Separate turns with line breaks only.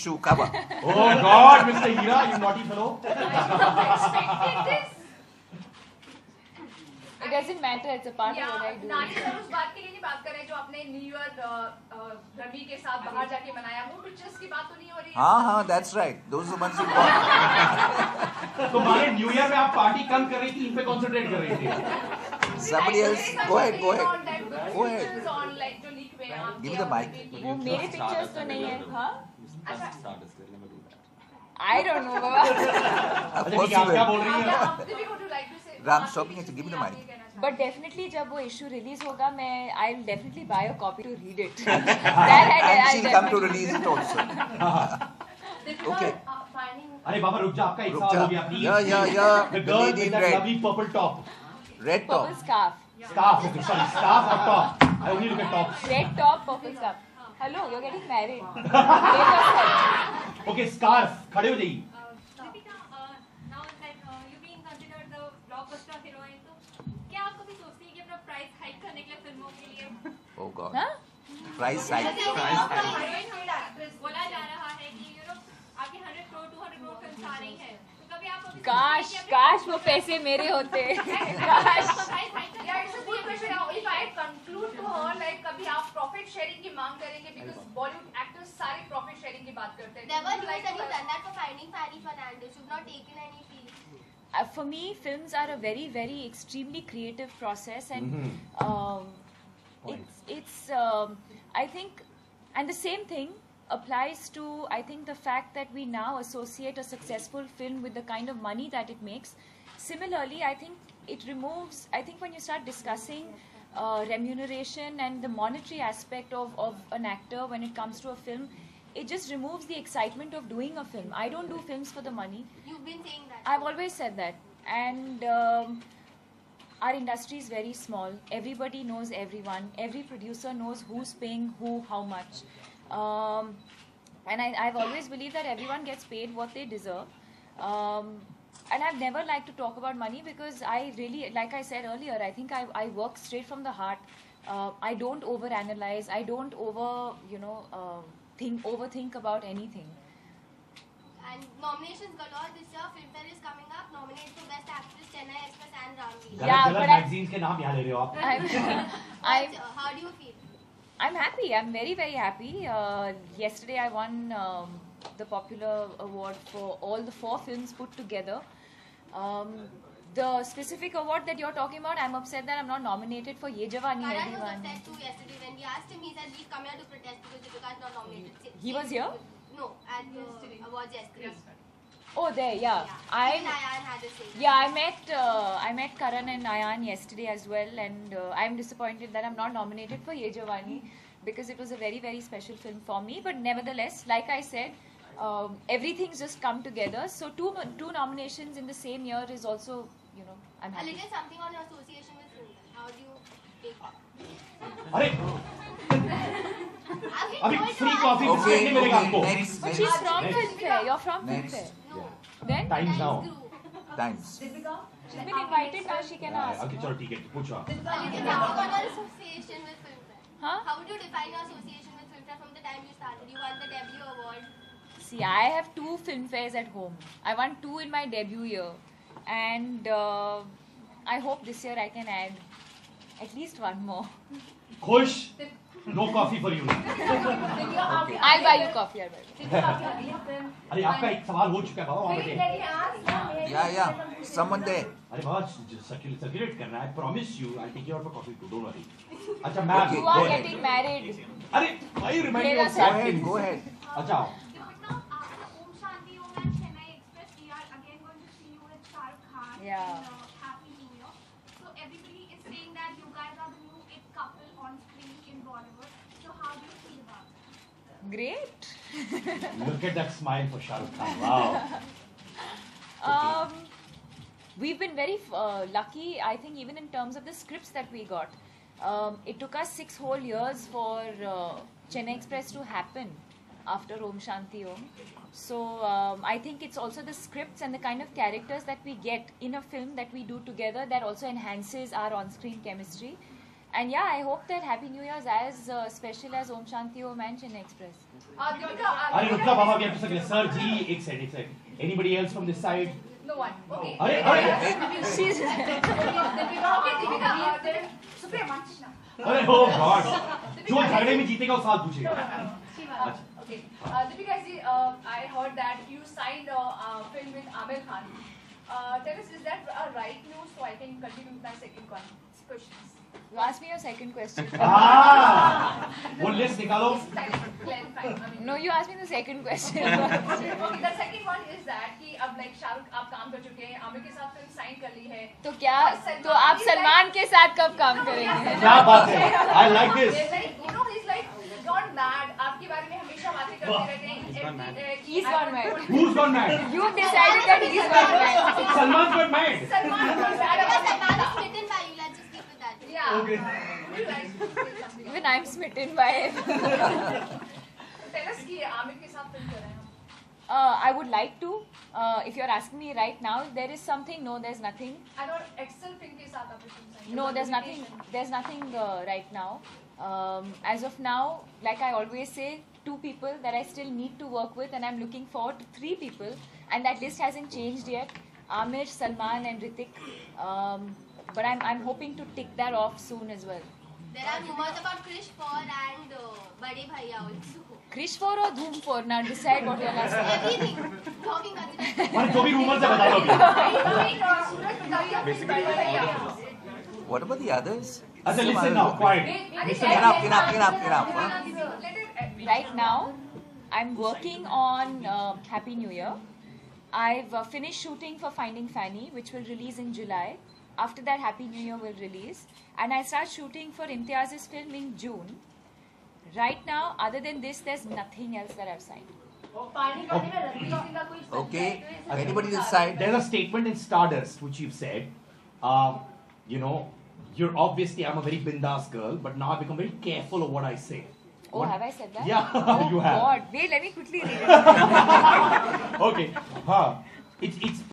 issue cover.
Oh God, Mr. Hira, you naughty fellow.
It doesn't matter, it's a part of what I do.
नानी sir उस बात के लिए नहीं बात कर रहे जो आपने न्यू ईयर रवि के साथ बाहर जाके मनाया, वो पिक्चर्स की बात तो नहीं हो रही है?
हाँ, that's right. Those are the ones you got.
तो माने न्यू ईयर में आप पार्टी कम कर रही थी, इन पे कंसंट्रेट कर रही थी.
Somebody else, go ahead. Go ahead. Give me the mic.
वो मेरे पिक्चर्स तो नहीं है, हाँ? I don't know, Baba.
Of course you
आप क्या
will.
बोल रही हैं?
Ram, stop being a give me the mic.
But definitely जब वो issue release होगा, मैं I'll definitely buy a copy to read it.
And she'll come to release it also. Okay.
अरे बाबा रुक जा, आपका एक सवाल हो गया, please.
Yeah.
The
The
girl
lady
with
in
that
red.
lovely purple top.
Red top.
Purple scarf.
Scarf, okay, sorry, scarf or top? I only look at tops.
Red top, purple scarf. Hello, you're getting married.
Okay, scarf, खड़े हो जाइए.
Deepika, now like you being considered the blockbuster heroine, तो क्या आप कभी सोचती हैं कि अपना प्राइस हाइक करने के लिए फिल्मों के लिए?
Oh God.
हाँ?
Price hike.
बोला जा रहा है कि आपकी 100 करोड़ 200 करोड़ फिल्म आ रही है, तो कभी आप कभी
काश वो पैसे मेरे होते. काश.
Yeah, it's a good question. Now, if I conclude to her, like कभी आप profit sharing की मांग करेंगे, because Bollywood actors सारे profit sharing की बात करते हैं.
Never knew that you've done that for Finding Fanny Fernandez. You've not taken any fee.
For me, films are a very, very extremely creative process, and I think, and the same thing applies to, I think, the fact that we now associate a successful film with the kind of money that it makes. Similarly, I think it removes, I think when you start discussing remuneration and the monetary aspect of an actor when it comes to a film, it just removes the excitement of doing a film. I don't do films for the money.
You've been saying that.
I've always said that. And our industry is very small. Everybody knows everyone. Every producer knows who's paying who, how much. And I've always believed that everyone gets paid what they deserve. And I've never liked to talk about money because I really, like I said earlier, I think I work straight from the heart. I don't overanalyze. I don't overthink about anything.
And nominations galore this year. Filmfare is coming up. Nominated for Best Actress, Chennai Express and Ramveer.
गलत magazines के नाम यहाँ ले रहे हो आप.
How do you feel?
I'm happy. I'm very, very happy. Yesterday I won the Popular Award for all the 4 films put together. The specific award that you're talking about, I'm upset that I'm not nominated for Ye Jawani Hai
Karan was
Deewani.
upset too yesterday when we asked him. He said we've come here to protest because Deepika is not nominated.
He was here?
No, at the awards yesterday.
Oh, there, yeah.
Even Ayan had the same.
Yeah, I met Karan and Ayan yesterday as well, and I'm disappointed that I'm not nominated for Ye Jawani because it was a very, very special film for me. But nevertheless, like I said, everything's just come together. So two nominations in the same year is also, I'm
A
happy.
little something on your association with Filmfare. How do you take that?
अरे अभी free coffee biscuit नहीं मिलेगा आपको.
Next.
But she's from Filmfare. You're from
Next.
Filmfare.
No.
Then
Times now.
Times.
she's been invited now. She can ask.
Okay, चलो ठीक है, पूछो आप.
A little something on your association with Filmfare.
Huh?
How would you define your association with Filmfare from the time you started? You won the debut award.
See, I have 2 Filmfares at home. I won 2 in my debut year, and I hope this year I can add at least 1 more.
खुश? No coffee for you.
I'll buy you coffee. I'll buy you.
अरे आपका एक सवाल हो चुका है बाबा, वहाँ बैठे.
Yeah. Someone there.
अरे बाबा circulate करना है. I promise you, I'll take you out for coffee too. Don't worry. अच्छा मैं
Okay.
You
Go
are
ahead.
getting married.
अरे why you remind me
Go
of sad
ahead,
things?
Go ahead.
अच्छा
Deepika, after Om Shanti Om and Chennai Express, we are again going to see you with Shah Rukh Khan.
Yeah.
In Happy New Year. So everybody is saying that you guys are the new it couple on screen in Bollywood. So how do you feel about that?
Great.
look at that smile for Shah Rukh Khan. Wow.
We've been very lucky, I think, even in terms of the scripts that we got. It took us 6 whole years for Chennai Express to happen after Om Shanti Om. So I think it's also the scripts and the kind of characters that we get in a film that we do together that also enhances our on-screen chemistry. And yeah, I hope that Happy New Year is as special as Om Shanti Om and Chennai Express.
Deepika,
अरे रुक जा बाबा भी आपसे सकते sir जी एक second anybody else from this side
no one. Okay.
अरे
She's
Deepika, Supriya Manchna.
अरे oh god जो झगड़े में जीतेगा वो साथ पूछेगा अच्छा
Okay. Deepika ji, I heard that you signed a film with Amir Khan. Tell us, is that right news? So I can continue with my second question.
You ask me your second question.
वो list निकालो
Clarify. I mean,
No, you ask me the second question.
okay, the second one is that कि अब like Shahrukh आप काम कर चुके हैं, आमिर के साथ फिल्म साइन कर ली है.
तो क्या
और सलमान
तो आप
is
सलमान
like-
के साथ कब काम करेंगे?
क्या बात है I like this
They're like, you know, he's like gone mad. आपके बारे में हमेशा बातें करते रहते हैं.
He's gone mad.
who's gone mad
You decided that he's gone mad.
Salman's got mad
Salman was bad
Because
about
Salman is smitten by you. Let's just keep it that way.
Yeah.
Okay.
Would you like to say something?
Even I'm smitten by him.
Tell us कि आमिर के साथ film कर रहे हैं हम.
I would like to. If you're asking me right now, if there is something, no, there's nothing.
And और Excel film के साथ आपने film sign.
No, there's nothing. There's nothing right now. As of now, like I always say, 2 people that I still need to work with, and I'm looking forward to 3 people, and that list hasn't changed yet. Amir, Salman, and Hrithik. But I'm hoping to tick that off soon as well.
There are rumors about Krish 4 and Bade Bhaiya also.
Krish 4 or Dhoom 4? Now decide what you're last.
Everything. Talking considered.
और जो भी rumours है बता दो अभी
सूरज बताइए basically
What about the others?
अच्छा listen now quiet
Enough.
Right now, I'm working on Happy New Year. I've finished shooting for Finding Fanny, which will release in July. After that, Happy New Year will release. And I start shooting for Imtiaz's film in June. Right now, other than this, there's nothing else that I've signed.
Okay. Anybody this side?
there's a statement in Stardust which you've said you know you're obviously I'm a very bindas girl but now I've become very careful of what I say
Oh, have I said that?
Yeah,
Oh,
you have.
God. Wait, let me quickly read it.
okay it's